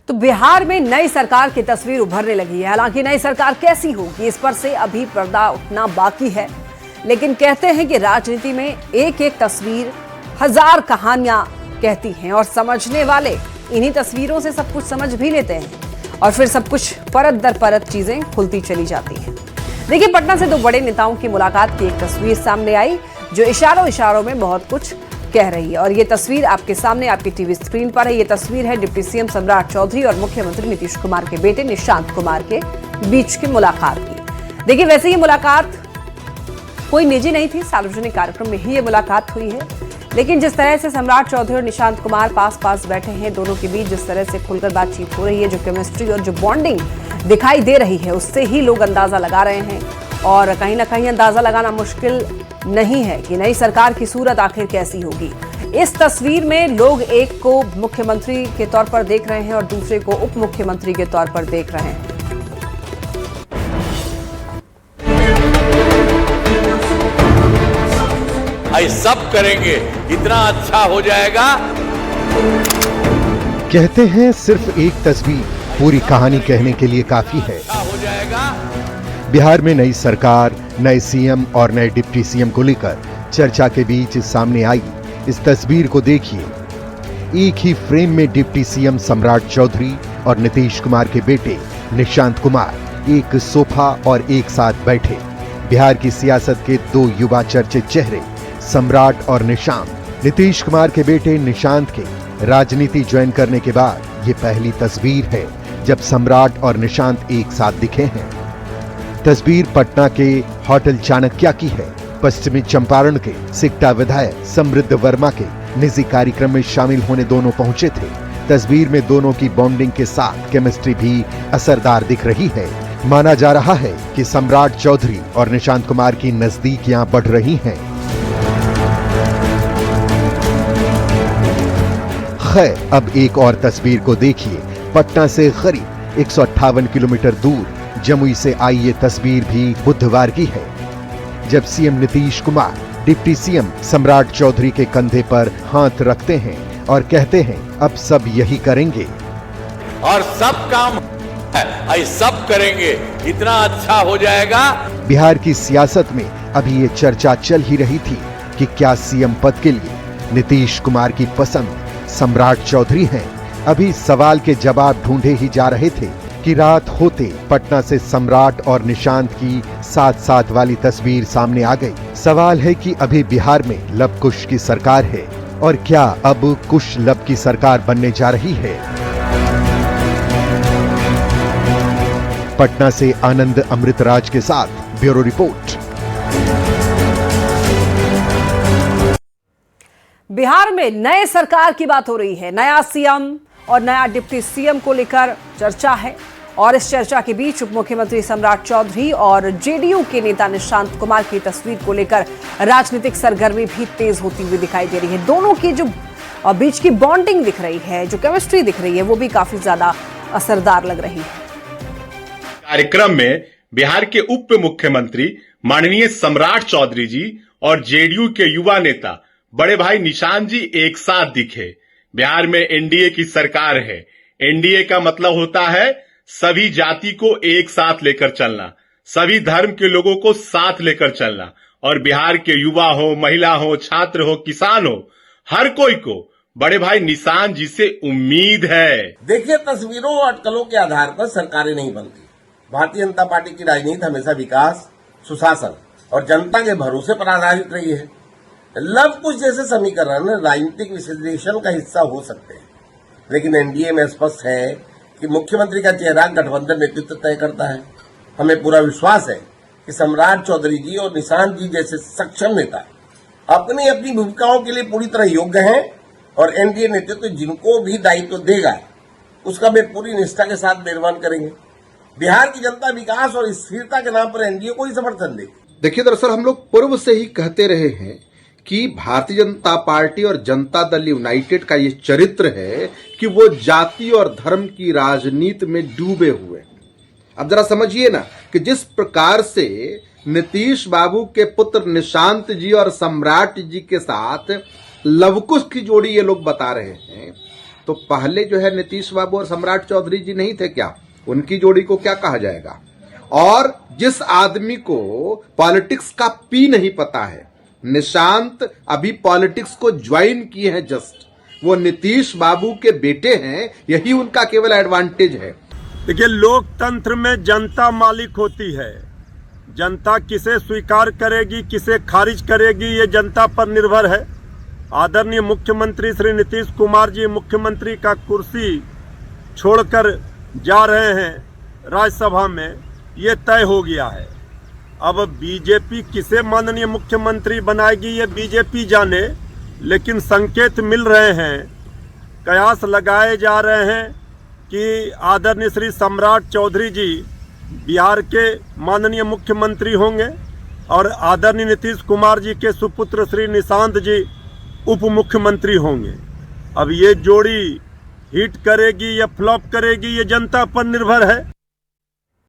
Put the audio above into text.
तो बिहार में नई सरकार की तस्वीर उभरने लगी है। हालांकि नई सरकार कैसी होगी इस पर से अभी पर्दा उठना बाकी है, लेकिन कहते हैं कि राजनीति में एक एक तस्वीर हजार कहानियां कहती हैं और समझने वाले इन्हीं तस्वीरों से सब कुछ समझ भी लेते हैं और फिर सब कुछ परत दर परत चीजें खुलती चली जाती हैं। देखिए, पटना से दो बड़े नेताओं की मुलाकात की एक तस्वीर सामने आई जो इशारों इशारों में बहुत कुछ कह रही है और ये तस्वीर आपके सामने आपकी टीवी स्क्रीन पर है। ये तस्वीर है डिप्टी सीएम सम्राट चौधरी और मुख्यमंत्री नीतीश कुमार के बेटे निशांत कुमार के बीच की मुलाकात की। देखिए, वैसे ये मुलाकात कोई निजी नहीं थी, सार्वजनिक कार्यक्रम में ही ये मुलाकात हुई है, लेकिन जिस तरह से सम्राट चौधरी और निशांत कुमार पास पास बैठे हैं, दोनों के बीच जिस तरह से खुलकर बातचीत हो रही है, जो केमिस्ट्री और जो बॉन्डिंग दिखाई दे रही है, उससे ही लोग अंदाजा लगा रहे हैं और कहीं ना कहीं अंदाजा लगाना मुश्किल नहीं है कि नई सरकार की सूरत आखिर कैसी होगी। इस तस्वीर में लोग एक को मुख्यमंत्री के तौर पर देख रहे हैं और दूसरे को उप मुख्यमंत्री के तौर पर देख रहे हैं। सब करेंगे, इतना अच्छा हो जाएगा। कहते हैं सिर्फ एक तस्वीर पूरी कहानी कहने के लिए काफी है। हो जाएगा। बिहार में नई सरकार, नए सीएम और नए डिप्टी सीएम को लेकर चर्चा के बीच सामने आई इस तस्वीर को देखिए। एक ही फ्रेम में डिप्टी सीएम सम्राट चौधरी और नीतीश कुमार के बेटे निशांत कुमार एक सोफा और एक साथ बैठे। बिहार की सियासत के दो युवा चर्चित चेहरे सम्राट और निशांत। नीतीश कुमार के बेटे निशांत के राजनीति ज्वाइन करने के बाद ये पहली तस्वीर है जब सम्राट और निशांत एक साथ दिखे हैं। तस्वीर पटना के होटल चाणक्य की है। पश्चिमी चंपारण के सिकटा विधायक समृद्ध वर्मा के निजी कार्यक्रम में शामिल होने दोनों पहुंचे थे। तस्वीर में दोनों की बॉन्डिंग के साथ केमिस्ट्री भी असरदार दिख रही है। माना जा रहा है कि सम्राट चौधरी और निशांत कुमार की नजदीकियां बढ़ रही हैं। खैर, अब एक और तस्वीर को देखिए। पटना से करीब 158 किलोमीटर दूर जमुई से आई ये तस्वीर भी बुधवार की है, जब CM Nitish Kumar deputy CM सम्राट चौधरी के कंधे पर हाथ रखते हैं और कहते हैं अब सब यही करेंगे और सब काम सब करेंगे, इतना अच्छा हो जाएगा। बिहार की सियासत में अभी ये चर्चा चल ही रही थी कि क्या सीएम पद के लिए नीतीश कुमार की पसंद सम्राट चौधरी हैं। अभी सवाल के जवाब ढूंढे ही जा रहे थे कि रात होते पटना से सम्राट और निशांत की साथ साथ वाली तस्वीर सामने आ गई। सवाल है कि अभी बिहार में लव कुश की सरकार है और क्या अब कुश लव की सरकार बनने जा रही है। पटना से आनंद अमृतराज के साथ ब्यूरो रिपोर्ट। बिहार में नए सरकार की बात हो रही है। नया सीएम और नया डिप्टी सीएम को लेकर चर्चा है और इस चर्चा के बीच उप मुख्यमंत्री सम्राट चौधरी और जेडीयू के नेता निशांत कुमार की तस्वीर को लेकर राजनीतिक सरगर्मी भी तेज होती हुई दिखाई दे रही है। दोनों की जो बीच की बॉन्डिंग दिख रही है, जो केमिस्ट्री दिख रही है, वो भी काफी ज्यादा असरदार लग रही है। कार्यक्रम में बिहार के उप मुख्यमंत्री माननीय सम्राट चौधरी जी और जेडीयू के युवा नेता बड़े भाई निशांत जी एक साथ दिखे। बिहार में एनडीए की सरकार है। एनडीए का मतलब होता है सभी जाति को एक साथ लेकर चलना, सभी धर्म के लोगों को साथ लेकर चलना और बिहार के युवा हो, महिला हो, छात्र हो, किसान हो, हर कोई को बड़े भाई निशांत जी से उम्मीद है। देखिए, तस्वीरों और अटकलों के आधार पर सरकारें नहीं बनती। भारतीय जनता पार्टी की राजनीति हमेशा विकास, सुशासन और जनता के भरोसे पर आधारित रही है। लव कुश जैसे समीकरण राजनीतिक विश्लेषण का हिस्सा हो सकते हैं, लेकिन एनडीए में स्पष्ट है कि मुख्यमंत्री का चेहरा गठबंधन नेतृत्व तय करता है। हमें पूरा विश्वास है कि सम्राट चौधरी जी और निशांत जी जैसे सक्षम नेता अपनी अपनी भूमिकाओं के लिए पूरी तरह योग्य हैं और एनडीए नेतृत्व जिनको भी दायित्व देगा उसका वे पूरी निष्ठा के साथ निर्वहन करेंगे। बिहार की जनता विकास और स्थिरता के नाम पर एनडीए को ही समर्थन देगी। देखिए, दरअसल हम लोग पूर्व से ही कहते रहे हैं कि भारतीय जनता पार्टी और जनता दल यूनाइटेड का ये चरित्र है कि वो जाति और धर्म की राजनीति में डूबे हुए। अब जरा समझिए ना कि जिस प्रकार से नीतीश बाबू के पुत्र निशांत जी और सम्राट जी के साथ लवकुश की जोड़ी ये लोग बता रहे हैं, तो पहले जो है नीतीश बाबू और सम्राट चौधरी जी नहीं थे क्या? उनकी जोड़ी को क्या कहा जाएगा? और जिस आदमी को पॉलिटिक्स का पी नहीं पता है, निशांत अभी पॉलिटिक्स को ज्वाइन किए हैं जस्ट, वो नीतीश बाबू के बेटे हैं, यही उनका केवल एडवांटेज है। देखिए, लोकतंत्र में जनता मालिक होती है। जनता किसे स्वीकार करेगी, किसे खारिज करेगी, ये जनता पर निर्भर है। आदरणीय मुख्यमंत्री श्री नीतीश कुमार जी मुख्यमंत्री का कुर्सी छोड़कर जा रहे हैं राज्यसभा में, ये तय हो गया है। अब बीजेपी किसे माननीय मुख्यमंत्री बनाएगी ये बीजेपी जाने, लेकिन संकेत मिल रहे हैं, कयास लगाए जा रहे हैं कि आदरणीय श्री सम्राट चौधरी जी बिहार के माननीय मुख्यमंत्री होंगे और आदरणीय नीतीश कुमार जी के सुपुत्र श्री निशांत जी उप मुख्यमंत्री होंगे। अब ये जोड़ी हिट करेगी या फ्लॉप करेगी, ये जनता पर निर्भर है।